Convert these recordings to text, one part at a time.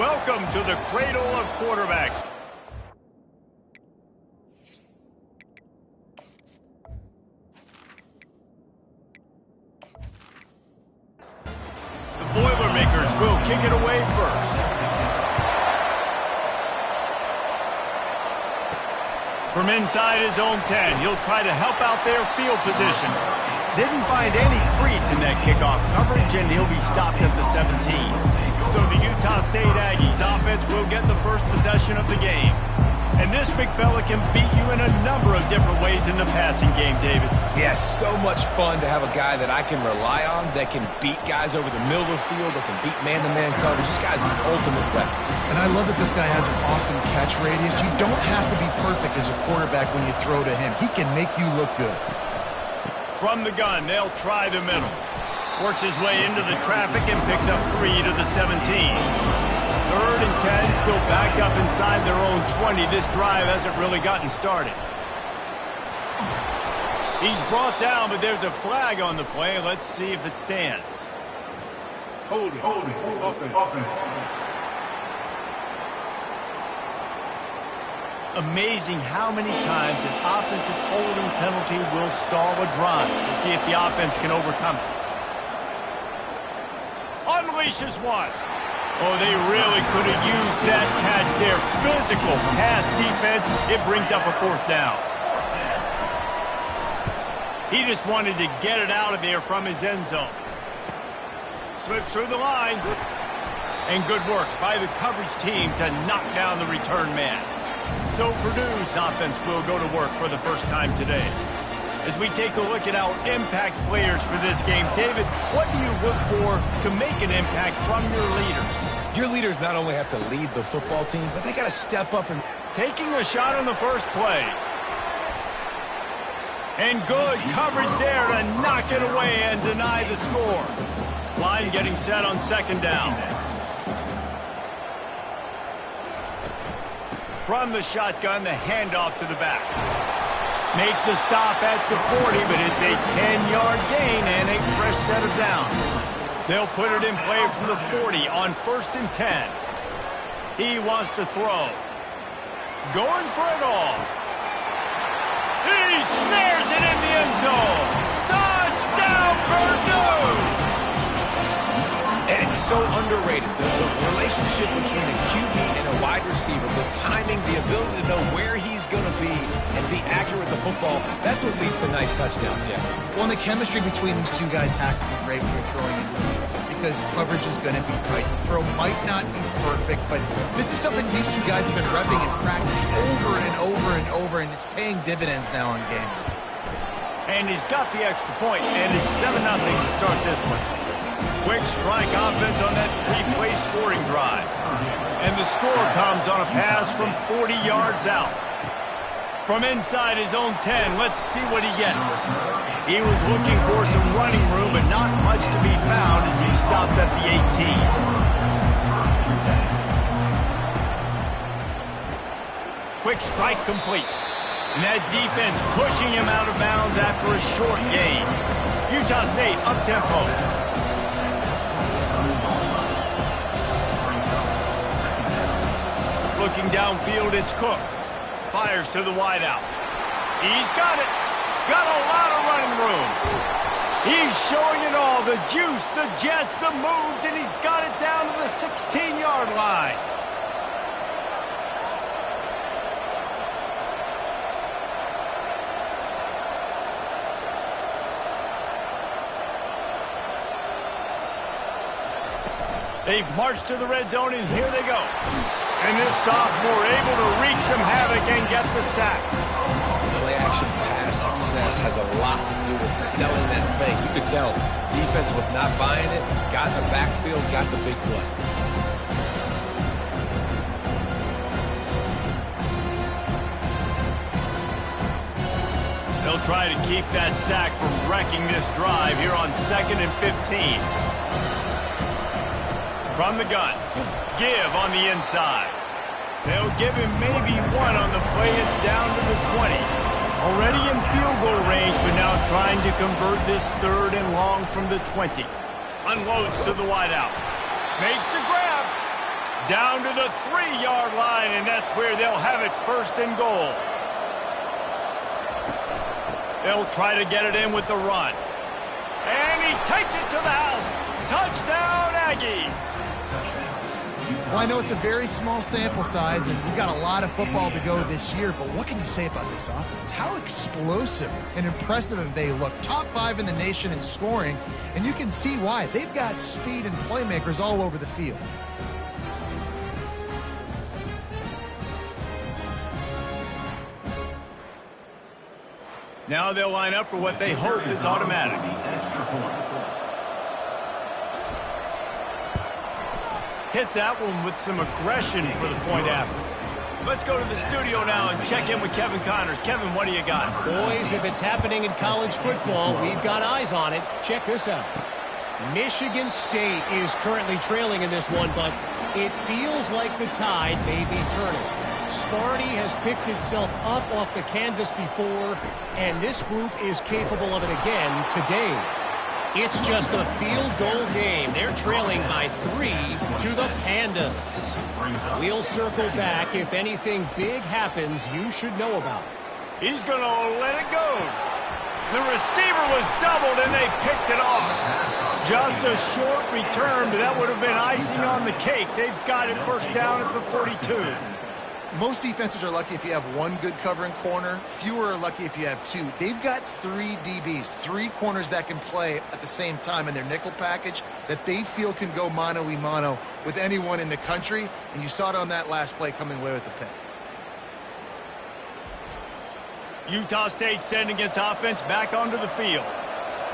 Welcome to the cradle of quarterbacks. The Boilermakers will kick it away first. From inside his own 10, he'll try to help out their field position. Didn't find any crease in that kickoff coverage, and he'll be stopped at the 17. So the Utah State Aggies offense will get the first possession of the game. And this big fella can beat you in a number of different ways in the passing game, David. Yeah, so much fun to have a guy that I can rely on, that can beat guys over the middle of the field, that can beat man-to-man coverage. This guy's the ultimate weapon. And I love that this guy has an awesome catch radius. You don't have to be perfect as a quarterback when you throw to him. He can make you look good. From the gun, they'll try the middle. Works his way into the traffic and picks up 3 to the 17. 3rd and 10, still backed up inside their own 20. This drive hasn't really gotten started. He's brought down, but there's a flag on the play. Let's see if it stands. Hold it, offense. Amazing how many times an offensive holding penalty will stall a drive. We'll see if the offense can overcome it. Unleashes one. Oh, they really could have used that catch there. Physical pass defense. It brings up a 4th down. He just wanted to get it out of there from his end zone. Slips through the line. And good work by the coverage team to knock down the return man. So Purdue's offense will go to work for the first time today. As we take a look at our impact players for this game, David, what do you look for to make an impact from your leaders? Your leaders not only have to lead the football team, but they got to step up and... Taking a shot on the first play. And good coverage there to knock it away and deny the score. Line getting set on 2nd down. From the shotgun, the handoff to the back. Make the stop at the 40, but it's a 10-yard gain and a fresh set of downs. They'll put it in play from the 40 on 1st and 10. He wants to throw. Going for it all. He snares it in the end zone. Touchdown, Purdue! And it's so underrated, the relationship between a QB and a wide receiver, the timing, the ability to know where he's going to be and be accurate with the football, that's what leads to nice touchdowns, Jesse. Well, and the chemistry between these two guys has to be great when you're throwing into the field because coverage is going to be tight. The throw might not be perfect, but this is something these two guys have been repping in practice over and over and over, and it's paying dividends now in game. And he's got the extra point, and it's 7-0 to start this one. Quick strike offense on that 3-play scoring drive. And the score comes on a pass from 40 yards out. From inside his own 10, let's see what he gets. He was looking for some running room, but not much to be found as he stopped at the 18. Quick strike complete. And that defense pushing him out of bounds after a short gain. Utah State up-tempo. Looking downfield, it's Cook. Fires to the wideout. He's got it. Got a lot of running room. He's showing it all. The juice, the jets, the moves, and he's got it down to the 16-yard line. They've marched to the red zone, and here they go. And this sophomore able to wreak some havoc and get the sack. Play-action pass success has a lot to do with selling that fake. You could tell defense was not buying it, got in the backfield, got the big play. They'll try to keep that sack from wrecking this drive here on 2nd and 15. From the gun, give on the inside. They'll give him maybe one on the play. It's down to the 20. Already in field goal range, but now trying to convert this 3rd and long from the 20. Unloads to the wideout. Makes the grab. Down to the 3-yard line, and that's where they'll have it, 1st and goal. They'll try to get it in with the run. And he takes it to the house. Touchdown, Aggies. Well, I know it's a very small sample size, and we've got a lot of football to go this year, but what can you say about this offense? How explosive and impressive they look. Top 5 in the nation in scoring, and you can see why. They've got speed and playmakers all over the field. Now they'll line up for what they hope is automatic. Hit that one with some aggression for the point after. Let's go to the studio now and check in with Kevin Connors. Kevin, what do you got? Boys, if it's happening in college football, we've got eyes on it. Check this out. Michigan State is currently trailing in this one, but it feels like the tide may be turning. Sparty has picked itself up off the canvas before, and this group is capable of it again today. It's just a field goal game. They're trailing by 3 to the Pandas. We'll circle back if anything big happens you should know about. He's going to let it go. The receiver was doubled, and they picked it off. Just a short return, but that would have been icing on the cake. They've got it 1st down at the 42. Most defenses are lucky if you have 1 good covering corner. Fewer are lucky if you have 2. They've got 3 DBs, 3 corners that can play at the same time in their nickel package that they feel can go mano-a-mano with anyone in the country. And you saw it on that last play coming away with the pick. Utah State sending its offense back onto the field.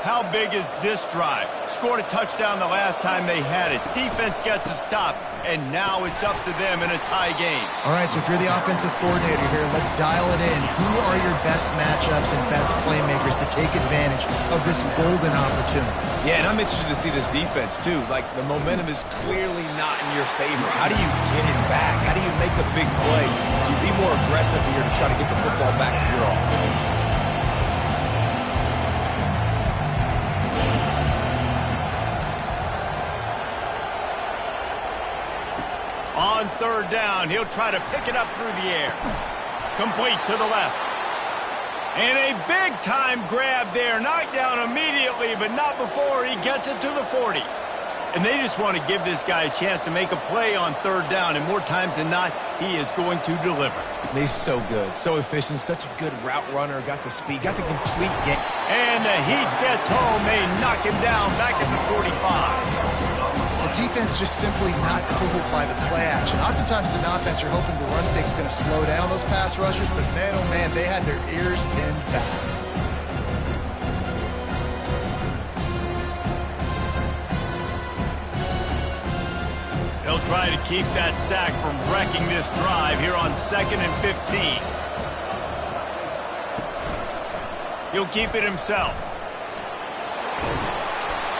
How big is this drive? Scored a touchdown the last time they had it. Defense gets a stop, and now it's up to them in a tie game. All right, so if you're the offensive coordinator here, let's dial it in. Who are your best matchups and best playmakers to take advantage of this golden opportunity? Yeah, and I'm interested to see this defense, too. Like, the momentum is clearly not in your favor. How do you get it back? How do you make a big play? Do you be more aggressive here to try to get the football back to your offense? On 3rd down, he'll try to pick it up through the air. Complete to the left. And a big-time grab there. Knocked down immediately, but not before he gets it to the 40. And they just want to give this guy a chance to make a play on 3rd down, and more times than not, he is going to deliver. He's so good, so efficient, such a good route runner, got the speed, got the complete game. And the heat gets home. They knock him down back at the 45. The defense just simply not fooled by the play action. Oftentimes, as an offense, you're hoping the run fake's going to slow down those pass rushers, but man, oh man, they had their ears pinned back. They'll try to keep that sack from wrecking this drive here on 2nd and 15. He'll keep it himself.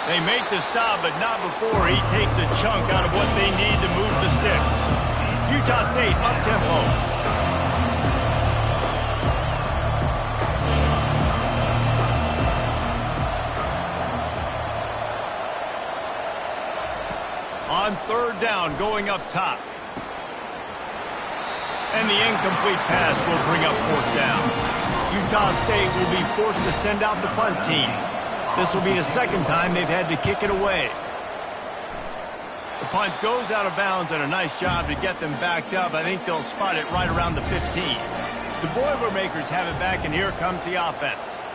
They make the stop, but not before he takes a chunk out of what they need to move the sticks. Utah State up-tempo. On 3rd down, going up top. And the incomplete pass will bring up 4th down. Utah State will be forced to send out the punt team. This will be the 2nd time they've had to kick it away. The punt goes out of bounds, and a nice job to get them backed up. I think they'll spot it right around the 15. The Boilermakers have it back, and here comes the offense.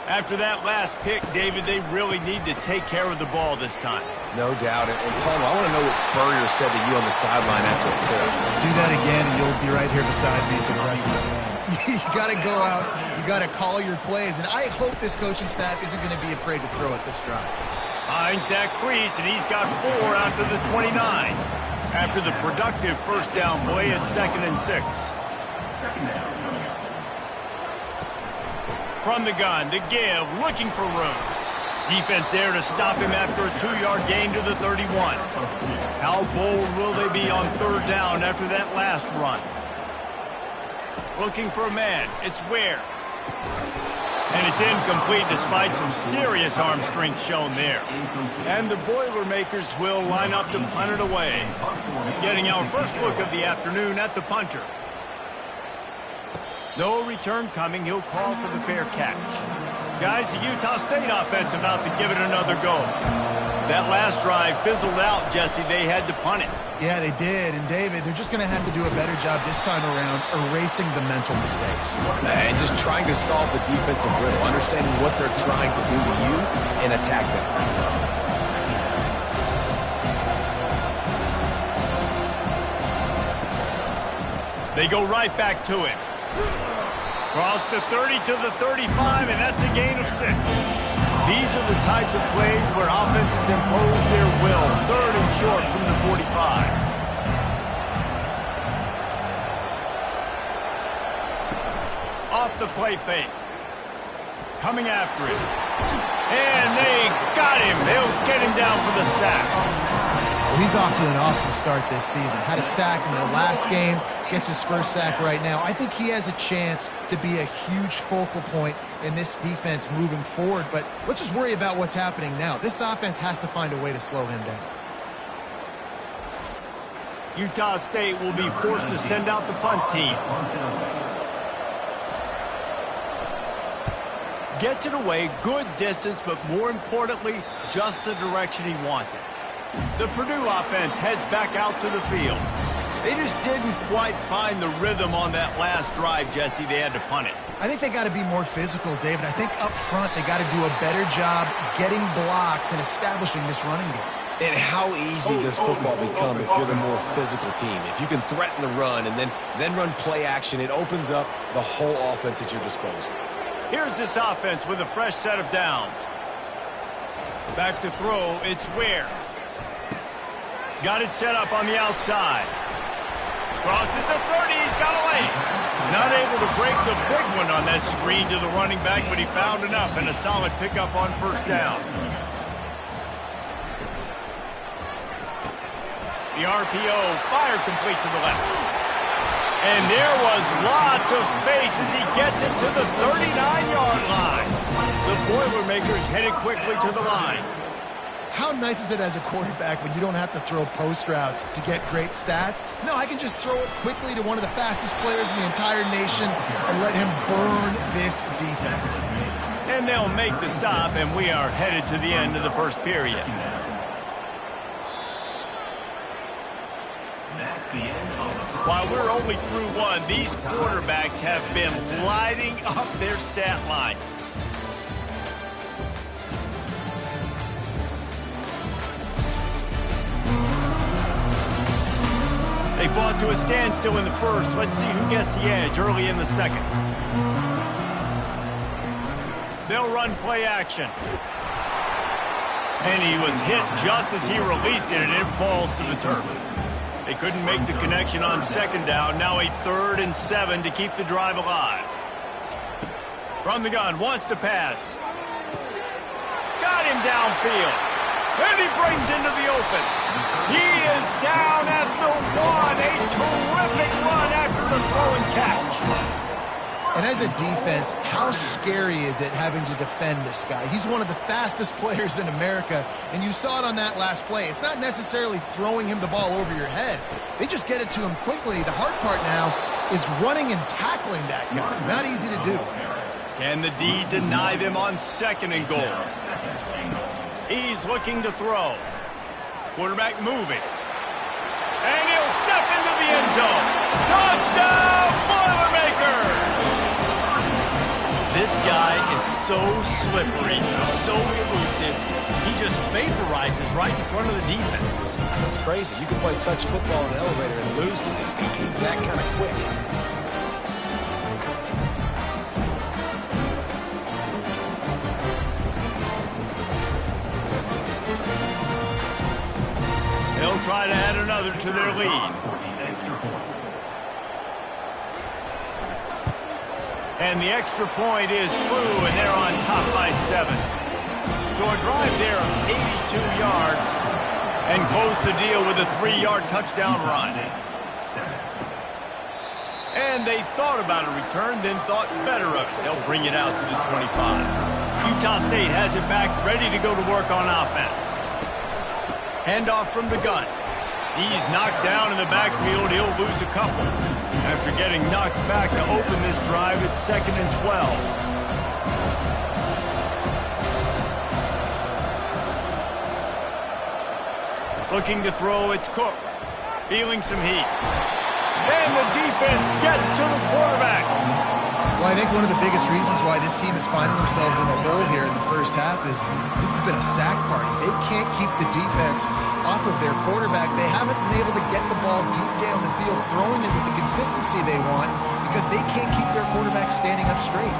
After that last pick, David, they really need to take care of the ball this time. No doubt. And Tom, I want to know what Spurrier said to you on the sideline after a pick. Do that again, and you'll be right here beside me for the rest of the game. You got to go out. You got to call your plays. And I hope this coaching staff isn't going to be afraid to throw it this drive. Finds that crease, and he's got 4 out to the 29. After the productive 1st down play at 2nd and 6. From the gun to give, looking for room. Defense there to stop him after a 2-yard gain to the 31. How bold will they be on 3rd down after that last run? Looking for a man. It's Ware. And it's incomplete despite some serious arm strength shown there. And the Boilermakers will line up to punt it away. Getting our first look of the afternoon at the punter. No return coming. He'll call for the fair catch. Guys, the Utah State offense about to give it another go. That last drive fizzled out, Jesse. They had to punt it. Yeah, they did. And, David, they're just going to have to do a better job this time around erasing the mental mistakes. And just trying to solve the defensive riddle, understanding what they're trying to do to you and attack them. They go right back to him. Cross the 30 to the 35, and that's a gain of 6. These are the types of plays where offenses impose their will. 3rd and short from the 45. Off the play fake. Coming after him. And they got him. They'll get him down for the sack. Well, he's off to an awesome start this season. Had a sack in the last game. Gets his first sack right now. I think he has a chance to be a huge focal point in this defense moving forward. But let's just worry about what's happening now. This offense has to find a way to slow him down. Utah State will be forced to send out the punt team. Gets it away, good distance, but more importantly, just the direction he wanted. The Purdue offense heads back out to the field. They just didn't quite find the rhythm on that last drive, Jesse. They had to punt it. I think they got to be more physical, David. I think up front they got to do a better job getting blocks and establishing this running game. And how easy does football become if you're the more physical team? If you can threaten the run and then run play action, it opens up the whole offense at your disposal. Here's this offense with a fresh set of downs. Back to throw, it's Ware. Got it set up on the outside. Crosses the 30, he's got a lane. Not able to break the big one on that screen to the running back, but he found enough and a solid pickup on first down. The RPO, fire complete to the left. And there was lots of space as he gets it to the 39-yard line. The Boilermakers headed quickly to the line. How nice is it as a quarterback when you don't have to throw post routes to get great stats? No, I can just throw it quickly to one of the fastest players in the entire nation and let him burn this defense. And they'll make the stop, and we are headed to the end of the first period. While we're only through one, these quarterbacks have been lighting up their stat lines. They fought to a standstill in the first. Let's see who gets the edge early in the second. They'll run play action. And he was hit just as he released it, and it falls to the turf. They couldn't make the connection on second down. Now a 3rd and 7 to keep the drive alive. From the gun, wants to pass. Got him downfield. And he brings into the open. He is down at the 1. A terrific run after the throw and catch. And as a defense, how scary is it having to defend this guy? He's one of the fastest players in America, and you saw it on that last play. It's not necessarily throwing him the ball over your head. They just get it to him quickly. The hard part now is running and tackling that guy. Not easy to do. Can the D deny them on 2nd and goal? He's looking to throw. Quarterback moving. And he'll step into the end zone. Touchdown, Boilermakers! This guy is so slippery, so elusive. He just vaporizes right in front of the defense. That's crazy. You can play touch football in an elevator and lose to this guy. He's that kind of quick. They'll try to add another to their lead. And the extra point is true, and they're on top by 7. So a drive there of 82 yards and close the deal with a 3-yard touchdown run. And And they thought about a return, then thought better of it. They'll bring it out to the 25. Utah State has it back, ready to go to work on offense. Handoff from the gun. He's knocked down in the backfield. He'll lose a couple. After getting knocked back to open this drive, it's 2nd and 12. Looking to throw, it's Cook. Feeling some heat. And the defense gets to the quarterback. Well, I think one of the biggest reasons why this team is finding themselves in the hole here in the first half is this has been a sack party. They can't keep the defense off of their quarterback. They haven't been able to get the ball deep down the field, throwing it with the consistency they want because they can't keep their quarterback standing up straight.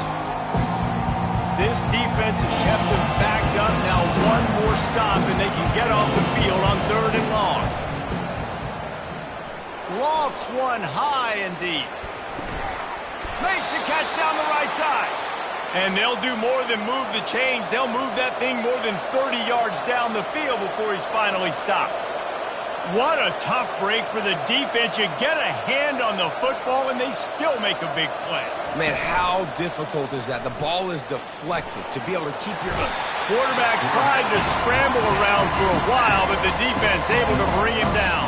This defense has kept them backed up. Now one more stop and they can get off the field on 3rd and long. Lofts one high and deep. Makes the catch down the right side. And they'll do more than move the chains. They'll move that thing more than 30 yards down the field before he's finally stopped. What a tough break for the defense. You get a hand on the football and they still make a big play. Man, how difficult is that? The ball is deflected. To be able to keep your... Quarterback tried to scramble around for a while, but the defense able to bring him down.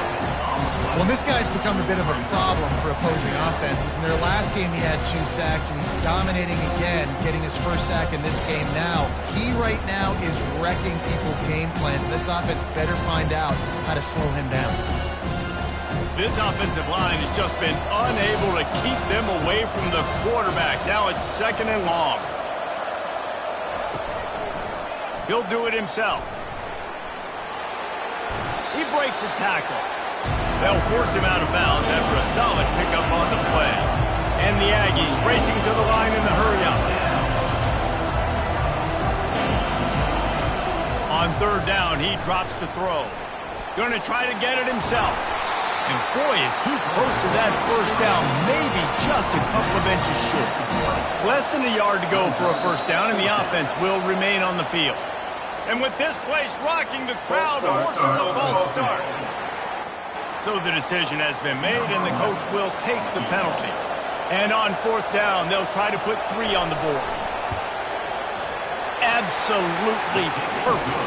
Well, this guy's become a bit of a problem for opposing offenses. In their last game, he had 2 sacks, and he's dominating again, getting his first sack in this game now. He right now is wrecking people's game plans. This offense better find out how to slow him down. This offensive line has just been unable to keep them away from the quarterback. Now it's 2nd and long. He'll do it himself. He breaks a tackle. They'll force him out of bounds after a solid pickup on the play. And the Aggies racing to the line in the hurry-up. On 3rd down, he drops to throw. Going to try to get it himself. And boy, is he close to that first down, maybe just a couple of inches short. Less than a yard to go for a first down, and the offense will remain on the field. And with this place rocking, the crowd forces a false start. So the decision has been made, and the coach will take the penalty. And on 4th down, they'll try to put 3 on the board. Absolutely perfect.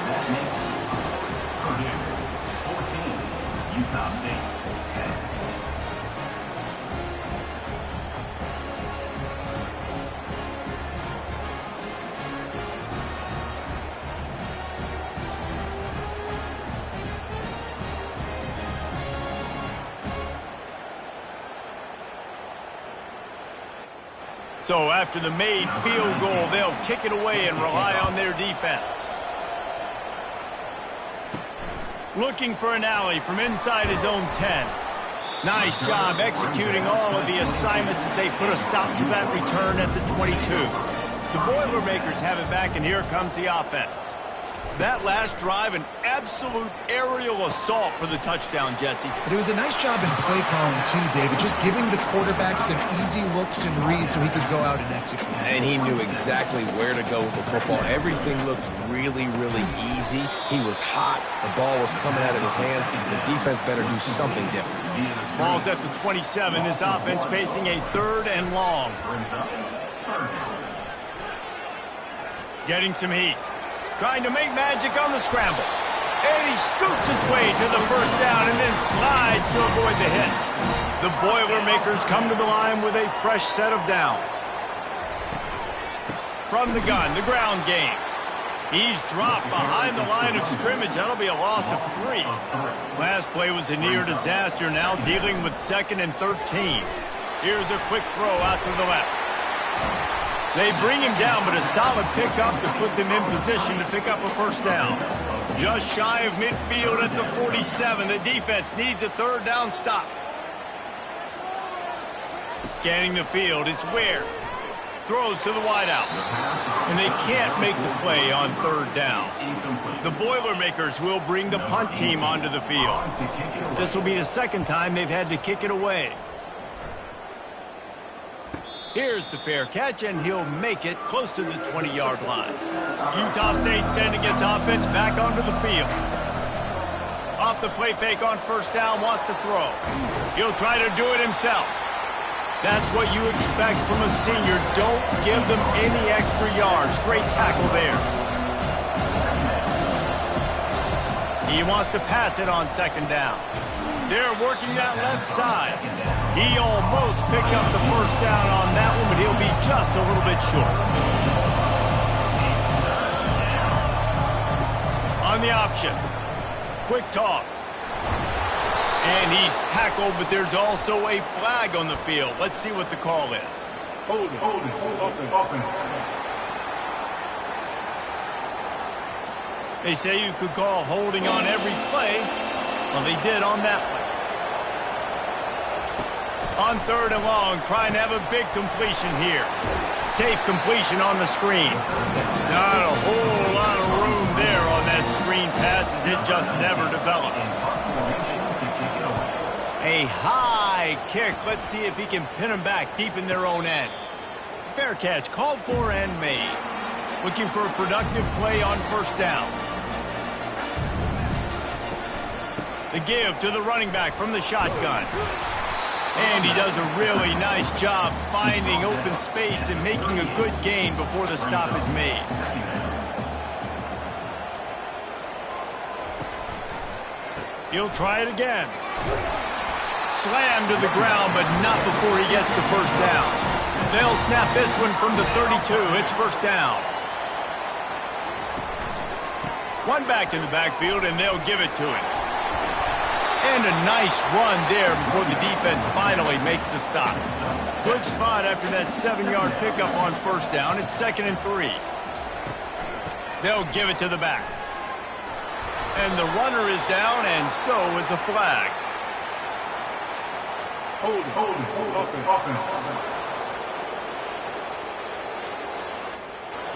That makes Purdue 14, Utah State 10. So after the made field goal, they'll kick it away and rely on their defense. Looking for an alley from inside his own 10. Nice job executing all of the assignments as they put a stop to that return at the 22. The Boilermakers have it back, and here comes the offense. That last drive, an absolute aerial assault for the touchdown, Jesse. But it was a nice job in play calling, too, David. Just giving the quarterback some easy looks and reads so he could go out and execute. And he knew exactly where to go with the football. Everything looked really, really easy. He was hot. The ball was coming out of his hands. The defense better do something different. Ball's at the 27. This offense facing a 3rd and long. Getting some heat. Trying to make magic on the scramble. And he scoots his way to the first down and then slides to avoid the hit. The Boilermakers come to the line with a fresh set of downs. From the gun, the ground game. He's dropped behind the line of scrimmage. That'll be a loss of 3. Last play was a near disaster, now dealing with 2nd and 13. Here's a quick throw out to the left. They bring him down, but a solid pickup to put them in position to pick up a first down. Just shy of midfield at the 47. The defense needs a 3rd down stop. Scanning the field, it's Ware. Throws to the wideout. And they can't make the play on 3rd down. The Boilermakers will bring the punt team onto the field. This will be the 2nd time they've had to kick it away. Here's the fair catch, and he'll make it close to the 20-yard line. Utah State sending its offense back onto the field. Off the play fake on first down, wants to throw. He'll try to do it himself. That's what you expect from a senior. Don't give them any extra yards. Great tackle there. He wants to pass it on second down. They're working that left side. He almost picked up the first down on that one, but he'll be just a little bit short. On the option. Quick toss. And he's tackled, but there's also a flag on the field. Let's see what the call is. Hold it, offense. They say you could call holding on every play. Well, they did on that one. On third and long, trying to have a big completion here. Safe completion on the screen. Not a whole lot of room there on that screen pass as it just never developed. A high kick. Let's see if he can pin them back deep in their own end. Fair catch, called for and made. Looking for a productive play on first down. The give to the running back from the shotgun. And he does a really nice job finding open space and making a good gain before the stop is made. He'll try it again. Slammed to the ground, but not before he gets the first down. They'll snap this one from the 32. It's first down. One back in the backfield, and they'll give it to him. And a nice run there before the defense finally makes the stop. Good spot after that 7-yard pickup on first down. It's 2nd and 3. They'll give it to the back. And the runner is down, and so is a flag. Hold it, offense.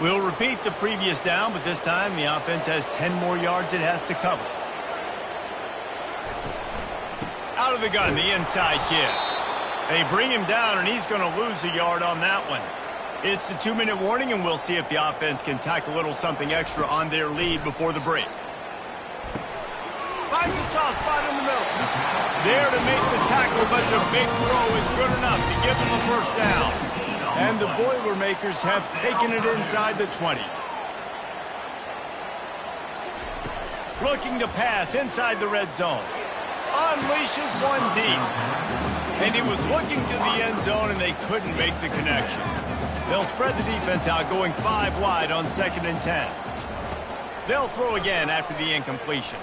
We'll repeat the previous down, but this time the offense has 10 more yards it has to cover. Out of the gun, the inside give. They bring him down, and he's going to lose a yard on that one. It's the 2-minute warning, and we'll see if the offense can tack a little something extra on their lead before the break. Finds a soft spot in the middle. There to make the tackle, but the big throw is good enough to give them a first down. And the Boilermakers have taken it inside the 20. Looking to pass inside the red zone. Unleashes one deep. And he was looking to the end zone, and they couldn't make the connection. They'll spread the defense out, going 5 wide on 2nd and 10. They'll throw again after the incompletion.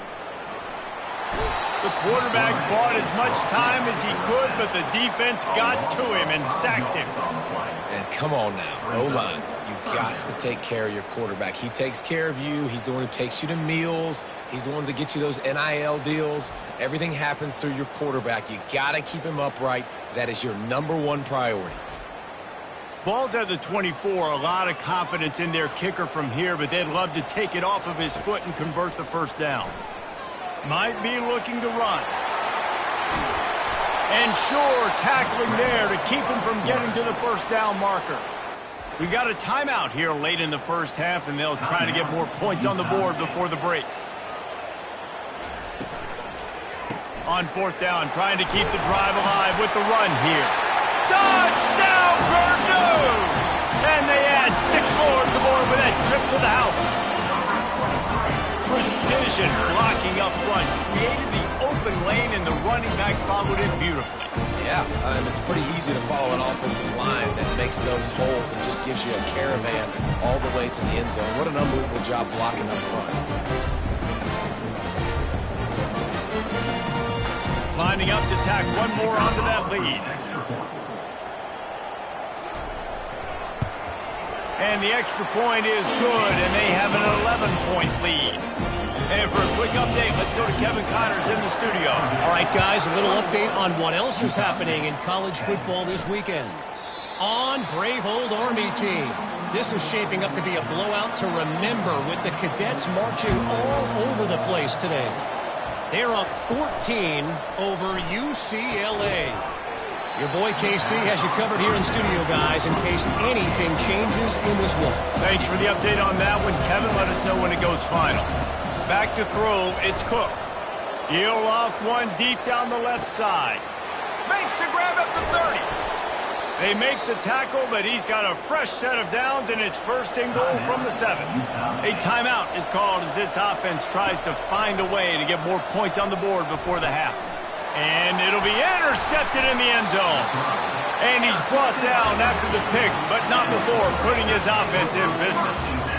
The quarterback bought as much time as he could, but the defense got to him and sacked him. And come on now, O-line. You've got to take care of your quarterback. He takes care of you. He's the one who takes you to meals. He's the one that gets you those NIL deals. Everything happens through your quarterback. You got to keep him upright. That is your #1 priority. Ball's at the 24. A lot of confidence in their kicker from here, but they'd love to take it off of his foot and convert the first down. Might be looking to run. And sure, tackling there to keep him from getting to the first down marker. We got a timeout here late in the first half, and they'll try to get more points on the board before the break. On fourth down, trying to keep the drive alive with the run here. Touchdown, Purdue! And they add 6 more to the board with that trip to the house. Precision blocking up front created the open lane, and the running back followed it beautifully. Yeah, it's pretty easy to follow an offensive line that makes those holes and just gives you a caravan all the way to the end zone. What an unbelievable job blocking up front. Lining up to tack one more onto that lead. And the extra point is good, and they have an 11-point lead. And for a quick update, let's go to Kevin Connors in the studio. All right, guys, a little update on what else is happening in college football this weekend. On brave old Army team. This is shaping up to be a blowout to remember, with the cadets marching all over the place today. They're up 14 over UCLA. Your boy KC has you covered here in studio, guys, in case anything changes in this one. Thanks for the update on that one, Kevin. Let us know when it goes final. Back to throw, it's Cook. He'll loft one deep down the left side. Makes the grab at the 30. They make the tackle, but he's got a fresh set of downs, and it's first and goal from the 7. A timeout is called as this offense tries to find a way to get more points on the board before the half. And it'll be intercepted in the end zone. And he's brought down after the pick, but not before putting his offense in business.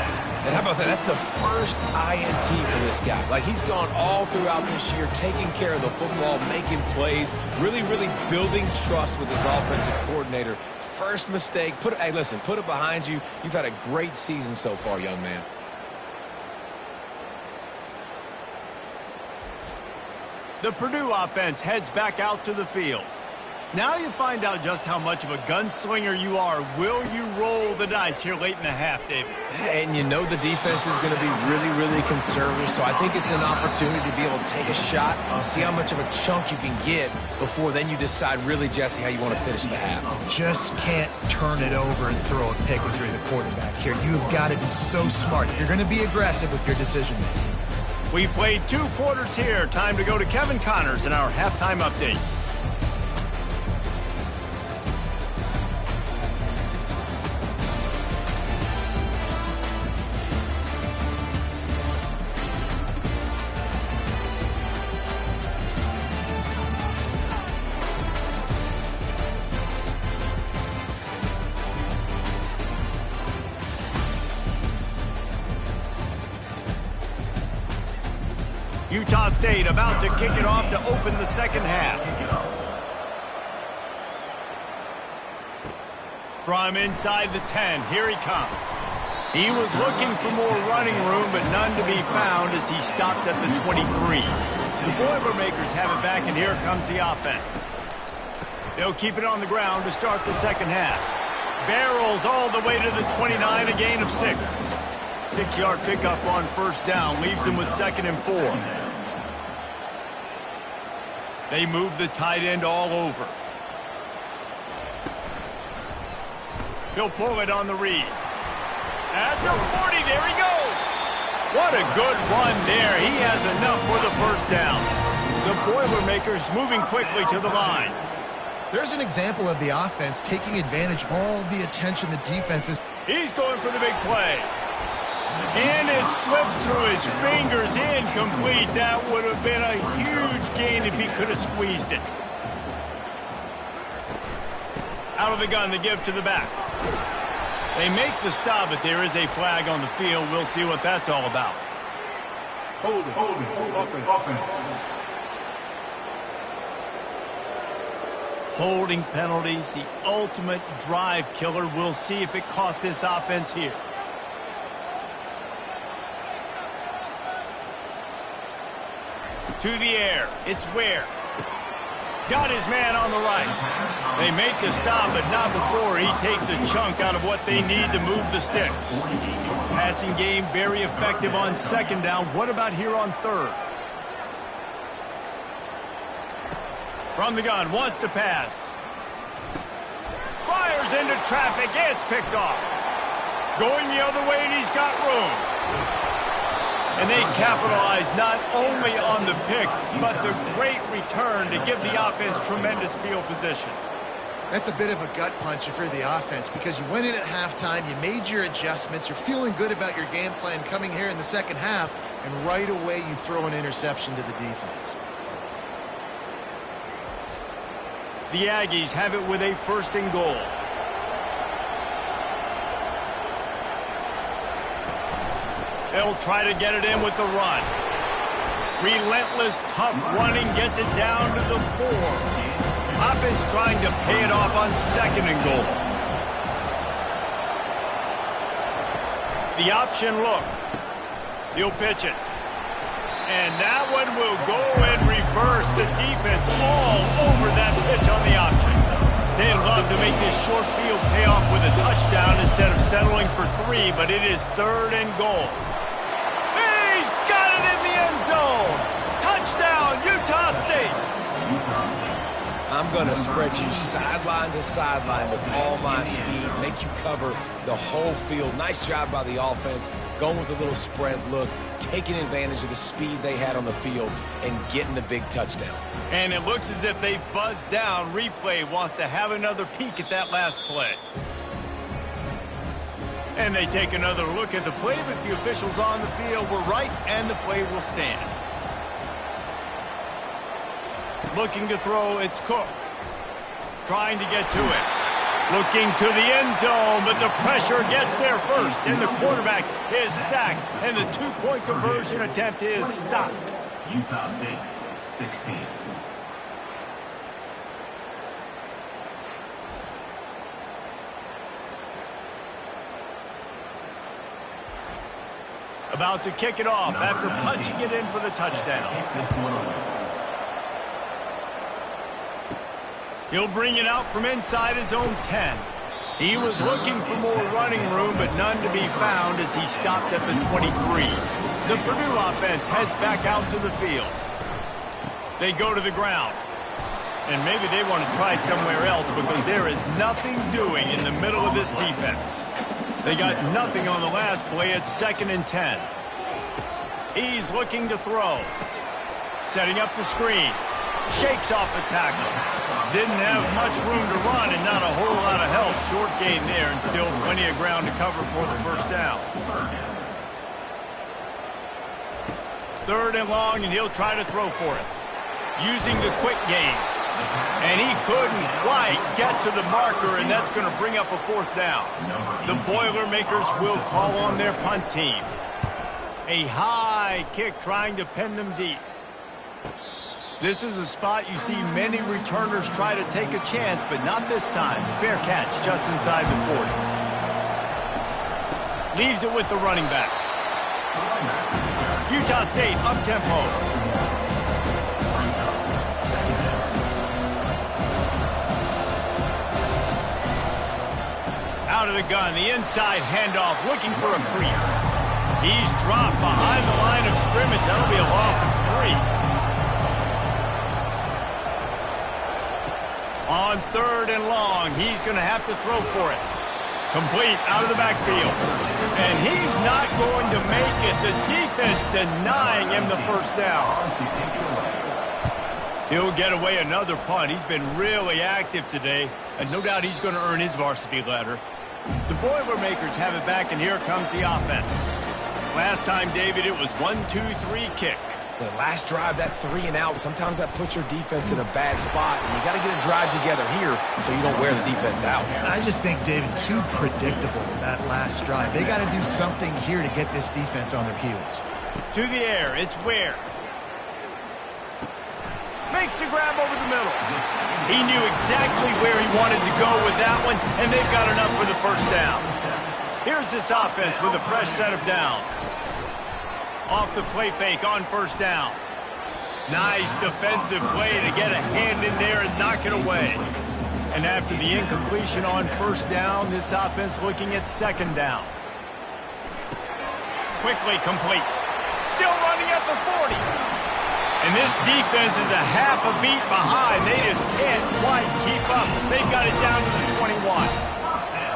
And how about that? That's the first INT for this guy. Like, he's gone all throughout this year, taking care of the football, making plays, really building trust with his offensive coordinator. First mistake. Hey, listen, put it behind you. You've had a great season so far, young man. The Purdue offense heads back out to the field. Now you find out just how much of a gunslinger you are. Will you roll the dice here late in the half, David? And you know the defense is going to be really conservative, so I think it's an opportunity to be able to take a shot and see how much of a chunk you can get before then you decide really, Jesse, how you want to finish the half. Just can't turn it over and throw a pick when you're the quarterback here. You've got to be so smart. You're going to be aggressive with your decision-making. We played 2 quarters here. Time to go to Kevin Connors in our halftime update. Utah State about to kick it off to open the second half. From inside the 10, here he comes. He was looking for more running room, but none to be found as he stopped at the 23. The Boilermakers have it back, and here comes the offense. They'll keep it on the ground to start the second half. Barrels all the way to the 29, a gain of 6. 6-yard pickup on first down leaves him with 2nd and 4. They move the tight end all over. He'll pull it on the read. At the 40, there he goes. What a good run there. He has enough for the first down. The Boilermakers moving quickly to the line. There's an example of the offense taking advantage of all the attention the defense is. He's going for the big play. And it slips through his fingers, incomplete. That would have been a huge gain if he could have squeezed it. Out of the gun to give to the back. They make the stop, but there is a flag on the field. We'll see what that's all about. Hold it, offense. Holding penalties, the ultimate drive killer. We'll see if it costs this offense here. To the air, it's Ware. Got his man on the right. They make the stop, but not before he takes a chunk out of what they need to move the sticks. Passing game very effective on second down. What about here on third? From the gun, wants to pass. Fires into traffic, it's picked off. Going the other way, and he's got room. And they capitalize not only on the pick, but the great return to give the offense tremendous field position. That's a bit of a gut punch if you're the offense, because you went in at halftime, you made your adjustments, you're feeling good about your game plan coming here in the second half, and right away you throw an interception to the defense. The Aggies have it with a 1st and goal. They'll try to get it in with the run. Relentless, tough running gets it down to the 4. Offense trying to pay it off on 2nd and goal. The option look. He'll pitch it. And that one will go in reverse. The defense all over that pitch on the option. They'd love to make this short field pay off with a touchdown instead of settling for 3, but it is 3rd and goal. He's got it in the end zone. Touchdown, Utah State. I'm going to spread you sideline to sideline with all my speed, make you cover the whole field. Nice job by the offense, going with a little spread look, taking advantage of the speed they had on the field, and getting the big touchdown. And it looks as if they've buzzed down. Replay wants to have another peek at that last play. And they take another look at the play, but the officials on the field were right, and the play will stand. Looking to throw, it's Cook. Trying to get to it. Looking to the end zone, but the pressure gets there first, and the quarterback is sacked, and the two-point conversion attempt is stopped. Utah State, 16. About to kick it off after punching it in for the touchdown. He'll bring it out from inside his own 10. He was looking for more running room, but none to be found as he stopped at the 23. The Purdue offense heads back out to the field. They go to the ground. And maybe they want to try somewhere else because there is nothing doing in the middle of this defense. They got nothing on the last play. It's 2nd and 10. He's looking to throw. Setting up the screen. Shakes off the tackle. Didn't have much room to run and not a whole lot of help. Short gain there and still plenty of ground to cover for the first down. 3rd and long, and he'll try to throw for it. Using the quick game. And he couldn't quite get to the marker, and that's going to bring up a 4th down. The Boilermakers will call on their punt team. A high kick trying to pin them deep. This is a spot you see many returners try to take a chance, but not this time. Fair catch just inside the 40. Leaves it with the running back. Utah State up-tempo. Out of the gun, the inside handoff, looking for a crease. He's dropped behind the line of scrimmage. That'll be a loss of 3. On 3rd and long, he's going to have to throw for it. Complete out of the backfield. And he's not going to make it. The defense denying him the first down. He'll get away another punt. He's been really active today, and no doubt he's going to earn his varsity letter. The Boilermakers have it back, and here comes the offense. Last time, David, it was 1-2-3 kick. The last drive, that 3 and out, sometimes that puts your defense in a bad spot, and you got to get a drive together here so you don't wear the defense out. I just think, David, too predictable that last drive. They got to do something here to get this defense on their heels. To the air, it's Ware. Makes the grab over the middle. He knew exactly where he wanted to go with that one, and they've got enough for the first down. Here's this offense with a fresh set of downs. Off the play fake on first down. Nice defensive play to get a hand in there and knock it away. And after the incompletion on first down, this offense looking at 2nd down. Quickly complete. Still running at the 40. And this defense is a half a beat behind. They just can't quite keep up. They've got it down to the 21.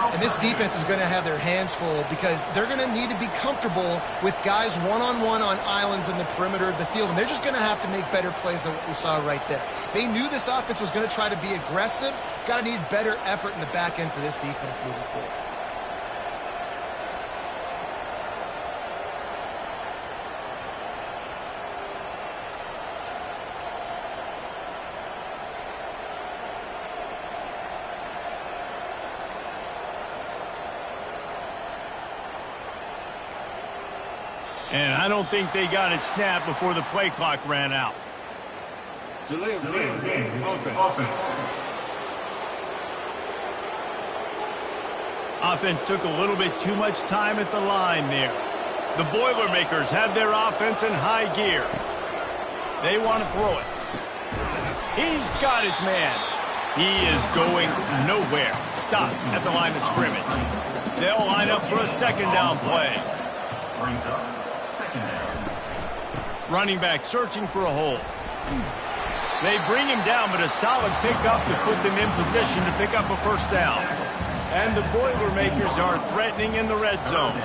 And this defense is going to have their hands full because they're going to need to be comfortable with guys one-on-one on islands in the perimeter of the field. And they're just going to have to make better plays than what we saw right there. They knew this offense was going to try to be aggressive. Got to need better effort in the back end for this defense moving forward. And I don't think they got it snapped before the play clock ran out. Delay of game. Offense. Offense took a little bit too much time at the line there. The Boilermakers have their offense in high gear. They want to throw it. He's got his man. He is going nowhere. Stop at the line of scrimmage. They'll line up for a 2nd down play. Brings up 2nd down. Running back searching for a hole. They bring him down, but a solid pickup to put them in position to pick up a first down. And the Boilermakers are threatening in the red zone.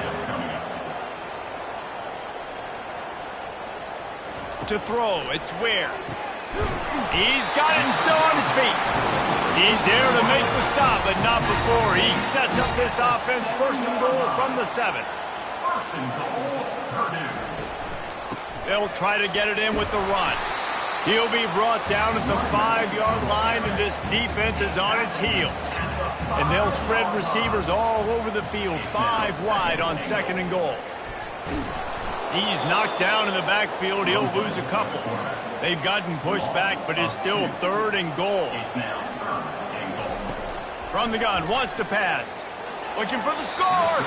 To throw, it's Ware. He's got it and still on his feet. He's there to make the stop, but not before he sets up this offense. First and goal from the 7. First and goal, Purdue. They'll try to get it in with the run. He'll be brought down at the 5-yard line, and this defense is on its heels. And they'll spread receivers all over the field, 5 wide on second and goal. He's knocked down in the backfield. He'll lose a couple. They've gotten pushed back, but it's still third and goal. From the gun, wants to pass. Looking for the score.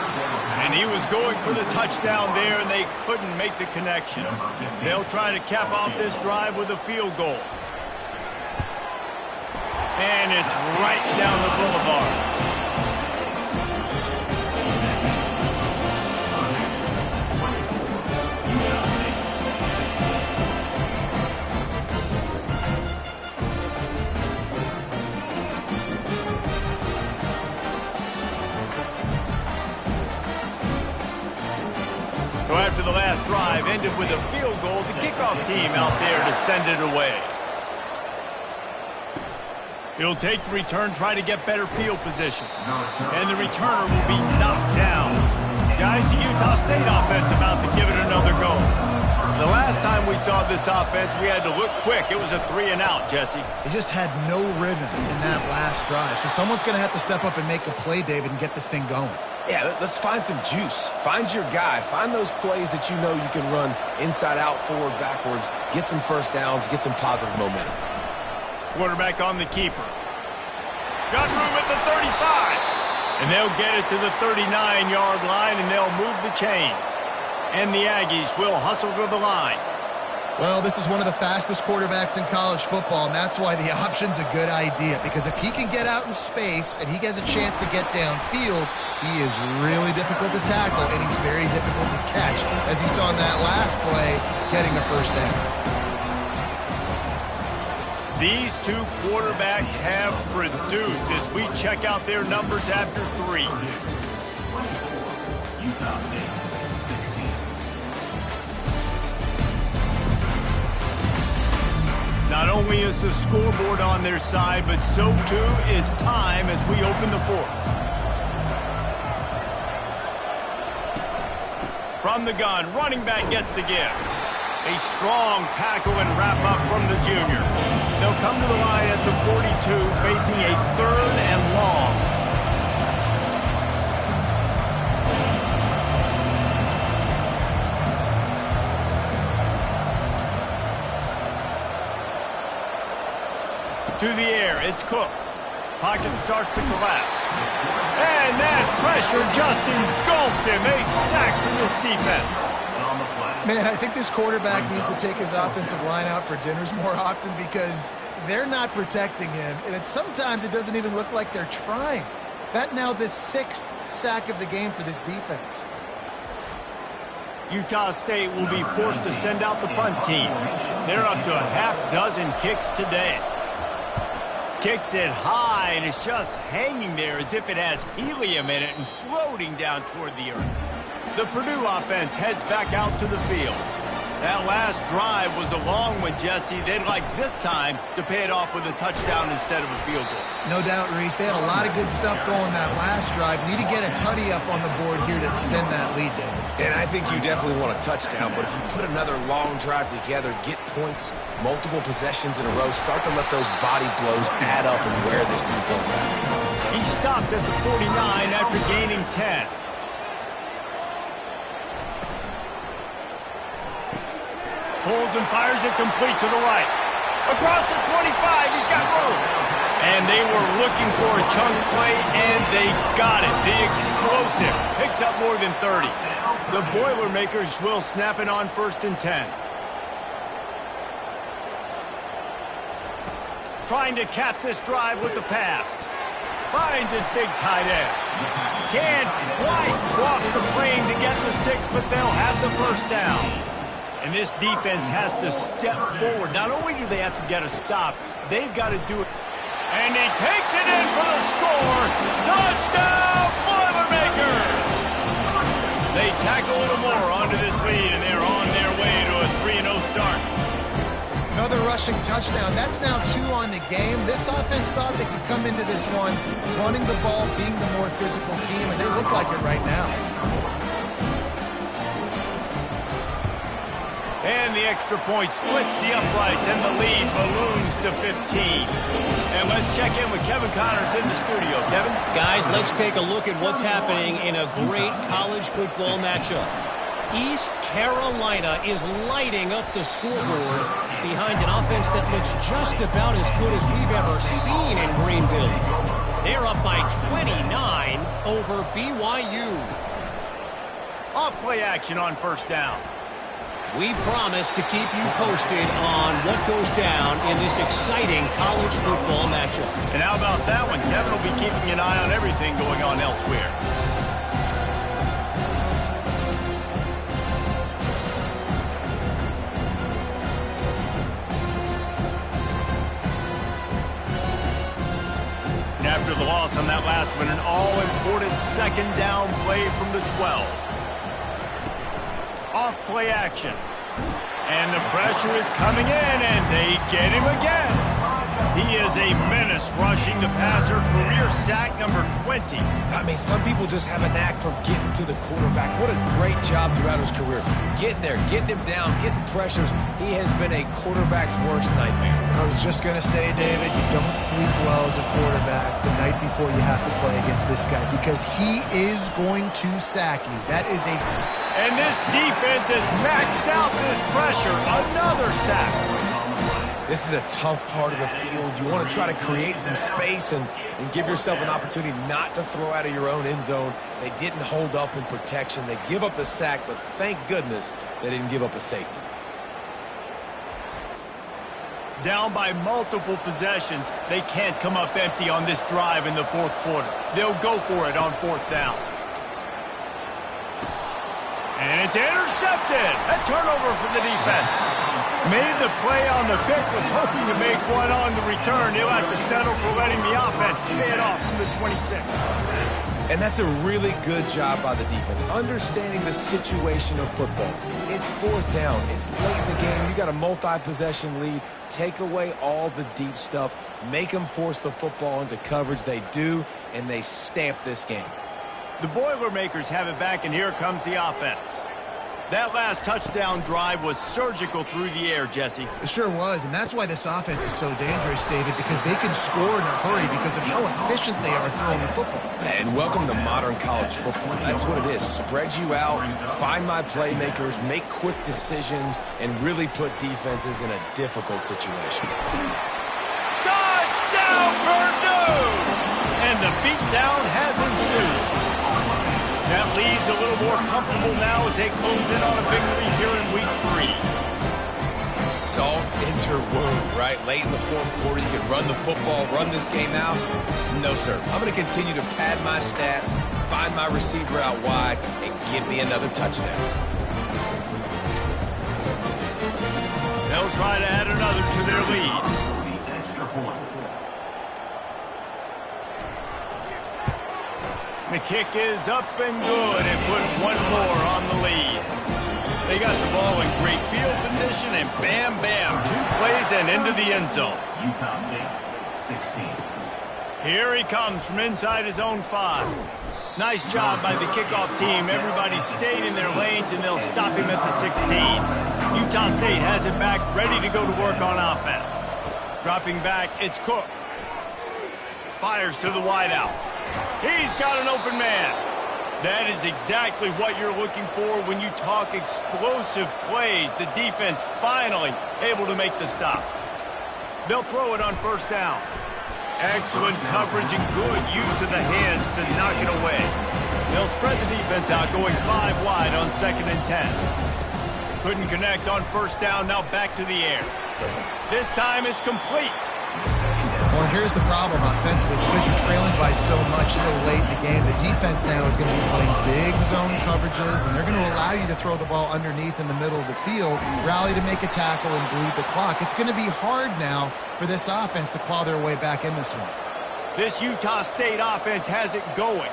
And he was going for the touchdown there, and they couldn't make the connection. They'll try to cap off this drive with a field goal. And it's right down the boulevard. So after the last drive ended with a field goal, the kickoff team out there to send it away. He'll take the return, try to get better field position. And the returner will be knocked down. Guys, the Utah State offense about to give it another go. The last time we saw this offense, we had to look quick. It was a 3-and-out, Jesse. They just had no rhythm in that last drive. So someone's going to have to step up and make a play, David, and get this thing going. Yeah, let's find some juice. Find your guy. Find those plays that you know you can run inside out, forward, backwards. Get some first downs. Get some positive momentum. Quarterback on the keeper. Got room at the 35. And they'll get it to the 39-yard line, and they'll move the chains. And the Aggies will hustle to the line. Well, this is one of the fastest quarterbacks in college football, and that's why the option's a good idea. Because if he can get out in space and he has a chance to get downfield, he is really difficult to tackle, and he's very difficult to catch, as you saw in that last play, getting a first down. These two quarterbacks have produced as we check out their numbers after 3. Utah State, 16. Not only is the scoreboard on their side, but so too is time as we open the 4th. From the gun, running back gets to give. A strong tackle and wrap up from the junior. They'll come to the line at the 42, facing a 3rd and long. To the air, it's Cook. Pocket starts to collapse. And that pressure just engulfed him. A sack from this defense. Man, I think this quarterback needs to take his offensive line out for dinners more often because they're not protecting him. And sometimes it doesn't even look like they're trying. That now the 6th sack of the game for this defense. Utah State will be forced to send out the punt team. They're up to a half-dozen kicks today. Kicks it high, and it's just hanging there as if it has helium in it and floating down toward the earth. The Purdue offense heads back out to the field. That last drive was a long one, Jesse. They'd like this time to pay it off with a touchdown instead of a field goal. No doubt, Reese. They had a lot of good stuff going that last drive. Need to get a tutty up on the board here to extend that lead, David. And I think you definitely want a touchdown, but if you put another long drive together, get points, multiple possessions in a row, start to let those body blows add up and wear this defense out. He stopped at the 49 after gaining 10. Pulls and fires it complete to the right. Across the 25, he's got room. And they were looking for a chunk play, and they got it. The explosive picks up more than 30. The Boilermakers will snap it on 1st and 10. Trying to cap this drive with the pass. Finds his big tight end. Can't quite cross the frame to get the 6, but they'll have the first down. And this defense has to step forward. Not only do they have to get a stop, they've got to do it. And he takes it in for the score. Touchdown, Boilermakers! They tack a little more onto this lead, and they're on their way to a 3-0 start. Another rushing touchdown. That's now 2 on the game. This offense thought they could come into this one running the ball, being the more physical team, and they look like it right now. And the extra point splits the uprights, and the lead balloons to 15. And let's check in with Kevin Connors in the studio. Kevin? Guys, let's take a look at what's happening in a great college football matchup. East Carolina is lighting up the scoreboard behind an offense that looks just about as good as we've ever seen in Greenville. They're up by 29 over BYU. Off play action on first down. We promise to keep you posted on what goes down in this exciting college football matchup. And how about that one? Kevin will be keeping an eye on everything going on elsewhere. And after the loss on that last one, an all-important second down play from the 12. Off play action. And the pressure is coming in, and they get him again. He is a menace rushing the passer, career sack number 20. I mean, some people just have a knack for getting to the quarterback. What a great job throughout his career. Getting there, getting him down, getting pressures. He has been a quarterback's worst nightmare. I was just going to say, David, you don't sleep well as a quarterback the night before you have to play against this guy because he is going to sack you. That is a... And this defense has maxed out this pressure. Another sack. This is a tough part of the field. You want to try to create some space and give yourself an opportunity not to throw out of your own end zone. They didn't hold up in protection. They give up the sack, but thank goodness they didn't give up a safety. Down by multiple possessions, they can't come up empty on this drive in the fourth quarter. They'll go for it on fourth down. And it's intercepted. A turnover for the defense. Made the play on the pick, was hoping to make one on the return. He'll have to settle for letting the offense pay it off from the 26. And that's a really good job by the defense, understanding the situation of football. It's fourth down. It's late in the game. You got a multi-possession lead. Take away all the deep stuff. Make them force the football into coverage. They do, and they stamp this game. The Boilermakers have it back, and here comes the offense. That last touchdown drive was surgical through the air, Jesse. It sure was, and that's why this offense is so dangerous, David, because they can score in a hurry because of how efficient they are throwing the football. And welcome to modern college football. That's what it is. Spread you out, find my playmakers, make quick decisions, and really put defenses in a difficult situation. Touchdown, Purdue! And the beatdown has ensued. That leads a little more comfortable now as they close in on a victory here in week 3. Salt into wound, right? Late in the fourth quarter, you can run the football, run this game out. No, sir. I'm going to continue to pad my stats, find my receiver out wide, and give me another touchdown. They'll try to add another to their lead. The extra point. The kick is up and good and put one more on the lead. They got the ball in great field position and bam, bam, 2 plays and into the end zone. Utah State, 16. Here he comes from inside his own 5. Nice job by the kickoff team. Everybody stayed in their lanes and they'll stop him at the 16. Utah State has it back, ready to go to work on offense. Dropping back, it's Cook. Fires to the wideout. He's got an open man. That is exactly what you're looking for when you talk explosive plays. The defense finally able to make the stop. They'll throw it on first down. Excellent coverage and good use of the hands to knock it away. They'll spread the defense out, going 5 wide on 2nd and 10. Couldn't connect on first down, now back to the air. This time it's complete. Well, here's the problem offensively. Because you're trailing by so much so late in the game, the defense now is going to be playing big zone coverages, and they're going to allow you to throw the ball underneath in the middle of the field, rally to make a tackle, and bleed the clock. It's going to be hard now for this offense to claw their way back in this one. This Utah State offense has it going.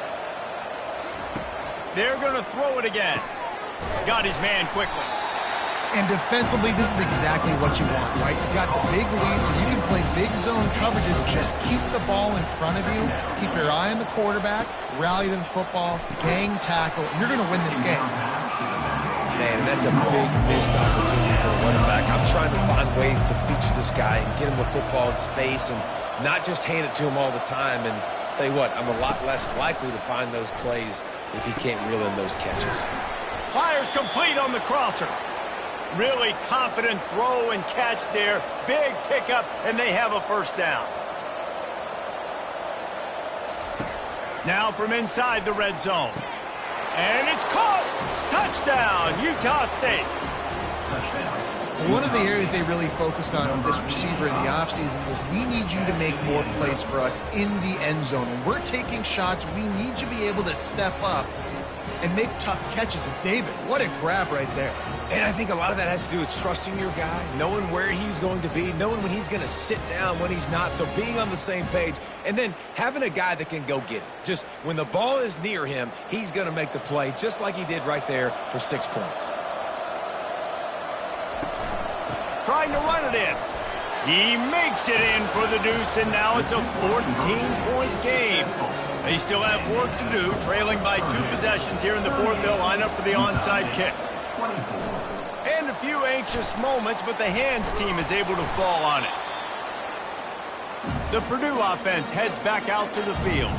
They're going to throw it again. Got his man quickly. And defensively, this is exactly what you want, right? You've got the big lead, so you can play big zone coverages. Just keep the ball in front of you. Keep your eye on the quarterback. Rally to the football. Gang tackle. And you're going to win this game. Man, and that's a big missed opportunity for the running back. I'm trying to find ways to feature this guy and get him the football in space and not just hand it to him all the time. And I'll tell you what, I'm a lot less likely to find those plays if he can't reel in those catches. Fires complete on the crosser. Really confident throw and catch there. Big pickup, and they have a first down. Now from inside the red zone. And it's caught! Touchdown, Utah State. One of the areas they really focused on with this receiver in the offseason was we need you to make more plays for us in the end zone. When we're taking shots, we need you to be able to step up and make tough catches. And David, what a grab right there. And I think a lot of that has to do with trusting your guy, knowing where he's going to be, knowing when he's going to sit down, when he's not, so being on the same page, and then having a guy that can go get it. Just when the ball is near him, he's going to make the play just like he did right there for 6 points. Trying to run it in. He makes it in for the deuce, and now it's a 14-point game. They still have work to do, trailing by 2 possessions here in the fourth. They'll line up for the onside kick. And a few anxious moments, but the hands team is able to fall on it. The Purdue offense heads back out to the field.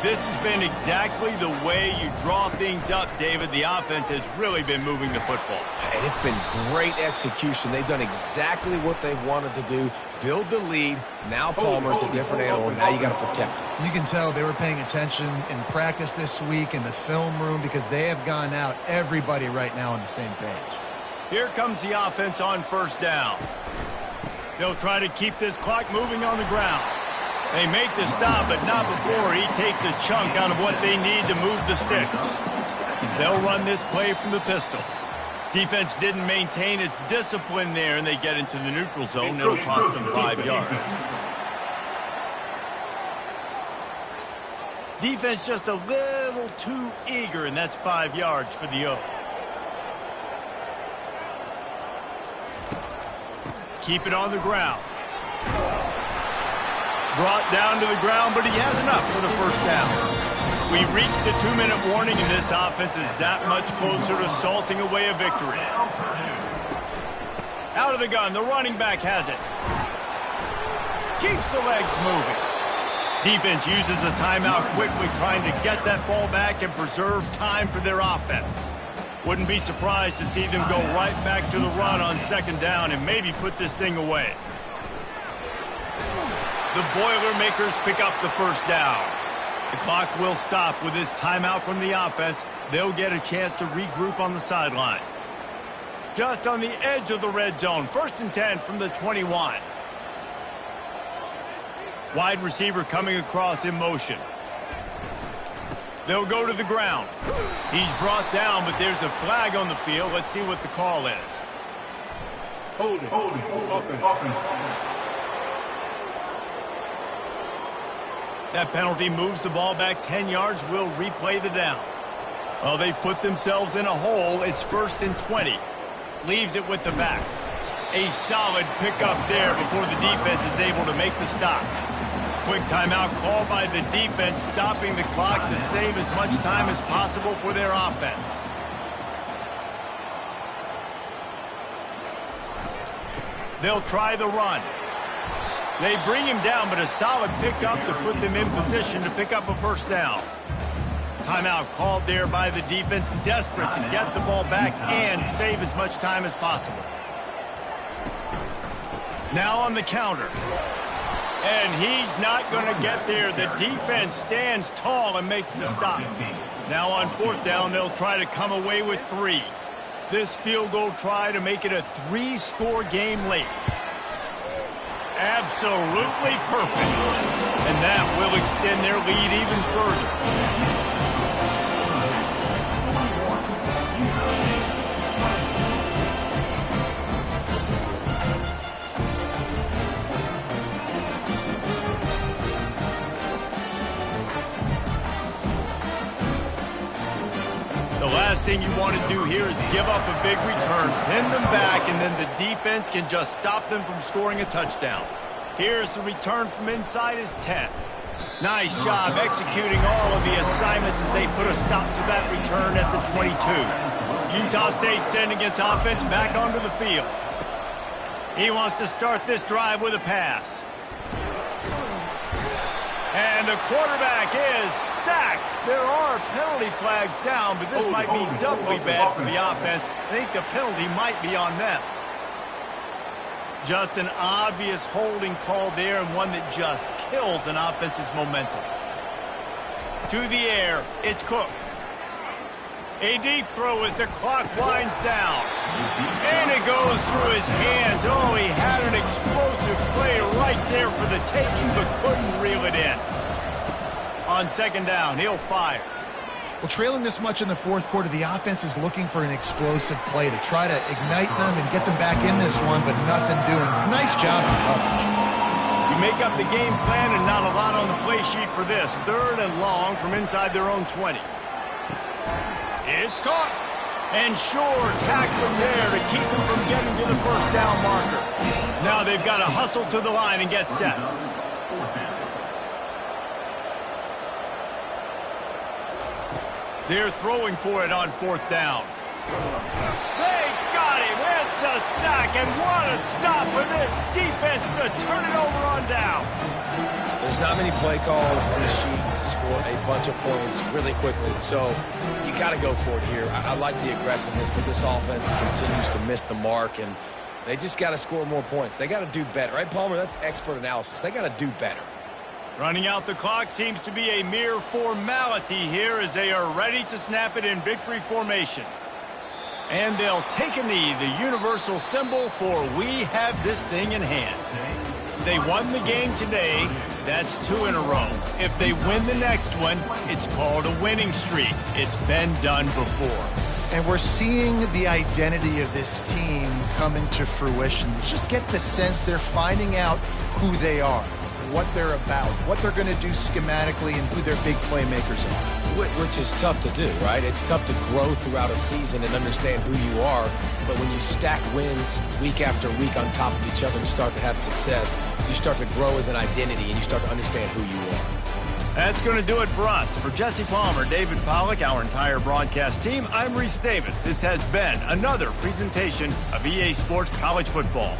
This has been exactly the way you draw things up, David. The offense has really been moving the football. And it's been great execution. They've done exactly what they've wanted to do. Build the lead. Now Palmer's a different animal. Now you got to protect it. You can tell they were paying attention in practice this week in the film room because they have gone out, everybody right now on the same page. Here comes the offense on first down. They'll try to keep this clock moving on the ground. They make the stop, but not before he takes a chunk out of what they need to move the sticks. They'll run this play from the pistol. Defense didn't maintain its discipline there, and they get into the neutral zone. It'll cost them 5 yards. Defense just a little too eager, and that's 5 yards for the O. Keep it on the ground. Brought down to the ground, but he has enough for the first down. We reached the 2-minute warning, and this offense is that much closer to salting away a victory. Out of the gun, the running back has it. Keeps the legs moving. Defense uses a timeout quickly, trying to get that ball back and preserve time for their offense. Wouldn't be surprised to see them go right back to the run on second down and maybe put this thing away. The Boilermakers pick up the first down. The clock will stop with this timeout from the offense. They'll get a chance to regroup on the sideline. Just on the edge of the red zone. 1st and 10 from the 21. Wide receiver coming across in motion. They'll go to the ground. He's brought down, but there's a flag on the field. Let's see what the call is. Holding. Offense. That penalty moves the ball back 10 yards. We'll replay the down. Well, they've put themselves in a hole. It's 1st and 20. Leaves it with the back. A solid pickup there before the defense is able to make the stop. Quick timeout call by the defense, stopping the clock to save as much time as possible for their offense. They'll try the run. They bring him down, but a solid pickup to put them in position to pick up a first down. Timeout called there by the defense, desperate to get the ball back and save as much time as possible. Now on the counter. And he's not going to get there. The defense stands tall and makes the stop. Now on 4th down, they'll try to come away with 3. This field goal try to make it a 3-score game late. Absolutely perfect. And that will extend their lead even further. The last thing you want to do here is give up a big return, pin them back, and then the defense can just stop them from scoring a touchdown. Here's the return from inside his 10. Nice job executing all of the assignments as they put a stop to that return at the 22. Utah State sending its offense back onto the field. He wants to start this drive with a pass. And the quarterback is sacked. There are penalty flags down, but this might be doubly bad for the offense. I think the penalty might be on them. Just an obvious holding call there, and one that just kills an offense's momentum. To the air, it's Cook. A deep throw as the clock winds down. And it goes through his hands. Oh, he had an explosive play right there for the taking, but couldn't reel it in. On second down, he'll fire. Well, trailing this much in the fourth quarter, the offense is looking for an explosive play to try to ignite them and get them back in this one, but nothing doing. Nice job in coverage. You make up the game plan and not a lot on the play sheet for this. Third and long from inside their own 20. It's caught. And sure, tackling there to keep them from getting to the first down marker. Now they've got to hustle to the line and get set. They're throwing for it on fourth down. They got him. It's a sack, and what a stop for this defense to turn it over on down. There's not many play calls on the sheet to score a bunch of points really quickly, so you got to go for it here. I like the aggressiveness, but this offense continues to miss the mark, and they just got to score more points. They got to do better. Right, Palmer? That's expert analysis. They got to do better. Running out the clock seems to be a mere formality here as they are ready to snap it in victory formation. And they'll take a knee, the universal symbol for we have this thing in hand. They won the game today. That's 2 in a row. If they win the next one, it's called a winning streak. It's been done before. And we're seeing the identity of this team coming to fruition. You just get the sense they're finding out who they are, what they're about, what they're going to do schematically, and who their big playmakers are. Which is tough to do, right? It's tough to grow throughout a season and understand who you are. But when you stack wins week after week on top of each other and start to have success, you start to grow as an identity and you start to understand who you are. That's going to do it for us. For Jesse Palmer, David Pollack, our entire broadcast team, I'm Reese Davis. This has been another presentation of EA Sports College Football.